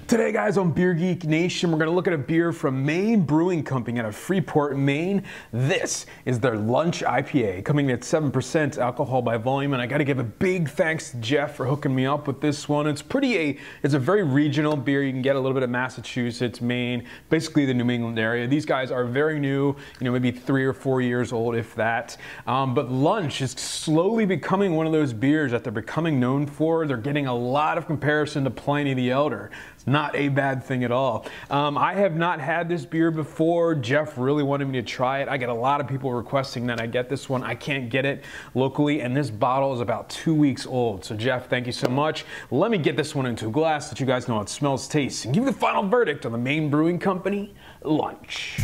Today, guys, on Beer Geek Nation, we're going to look at a beer from Maine Brewing Company out of Freeport, Maine. This is their Lunch IPA, coming at 7% alcohol by volume, and I got to give a big thanks to Jeff for hooking me up with this one. It's a very regional beer. You can get a little bit of Massachusetts, Maine, basically the New England area. These guys are very new, maybe 3 or 4 years old, if that. But Lunch is slowly becoming one of those beers that they're becoming known for. They're getting a lot of comparison to Pliny the Elder. It's not a bad thing at all. I have not had this beer before. Jeff really wanted me to try it. I get a lot of people requesting that I get this one. I can't get it locally, and this bottle is about 2 weeks old. So Jeff, thank you so much. Let me get this one into a glass that you guys know how it smells, tastes, and give you the final verdict on the Maine Brewing Company Lunch.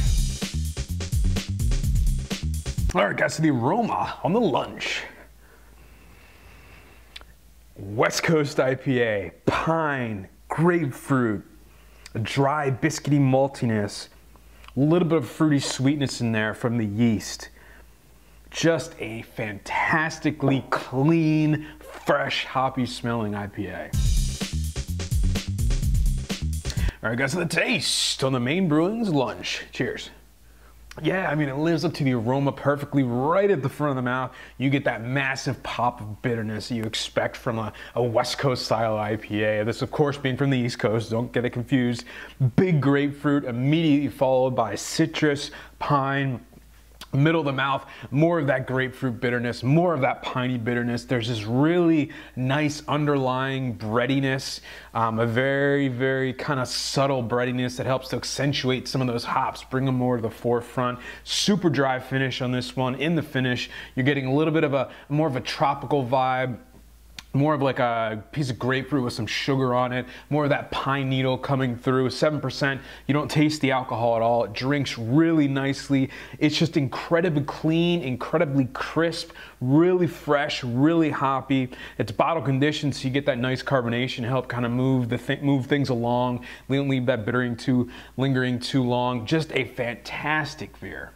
All right, guys, so the aroma on the Lunch. West Coast IPA, pine, grapefruit, a dry biscuity maltiness, a little bit of fruity sweetness in there from the yeast. Just a fantastically clean, fresh, hoppy smelling IPA. All right, guys, so the taste on the Maine Brewing's Lunch. Cheers. Yeah, I mean, it lives up to the aroma perfectly right at the front of the mouth. You get that massive pop of bitterness that you expect from a West Coast-style IPA. This, of course, being from the East Coast, don't get it confused. Big grapefruit, immediately followed by citrus, pine, middle of the mouth, more of that grapefruit bitterness, more of that piney bitterness. There's this really nice underlying breadiness, a very, very kind of subtle breadiness that helps to accentuate some of those hops, bring them more to the forefront. Super dry finish on this one. In the finish, you're getting a little bit of more of a tropical vibe, more of like a piece of grapefruit with some sugar on it, more of that pine needle coming through. 7%, you don't taste the alcohol at all. It drinks really nicely. It's just incredibly clean, incredibly crisp, really fresh, really hoppy. It's bottle conditioned, so you get that nice carbonation, help kind of move things along. We don't leave that lingering too long. Just a fantastic beer.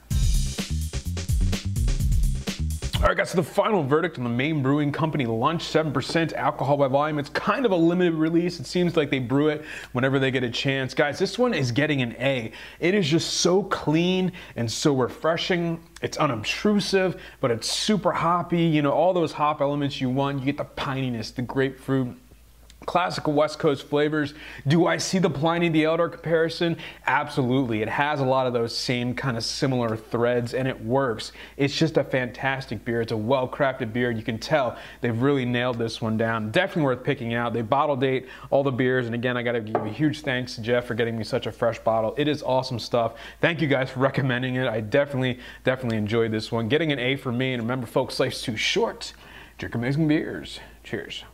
All right, guys, so the final verdict on the Maine Brewing Company Lunch, 7% alcohol by volume. It's kind of a limited release. It seems like they brew it whenever they get a chance. Guys, this one is getting an A. It is just so clean and so refreshing. It's unobtrusive, but it's super hoppy. All those hop elements you want. You get the pininess, the grapefruit, classical West Coast flavors. Do I see the Pliny the Elder comparison? Absolutely. It has a lot of those same kind of similar threads, and it works. It's just a fantastic beer. It's a well-crafted beer. You can tell they've really nailed this one down. Definitely worth picking out. They bottle date all the beers, and again, I got to give a huge thanks to Jeff for getting me such a fresh bottle. It is awesome stuff. Thank you guys for recommending it. I definitely enjoyed this one. Getting an A for me, and remember, folks, life's too short. Drink amazing beers. Cheers.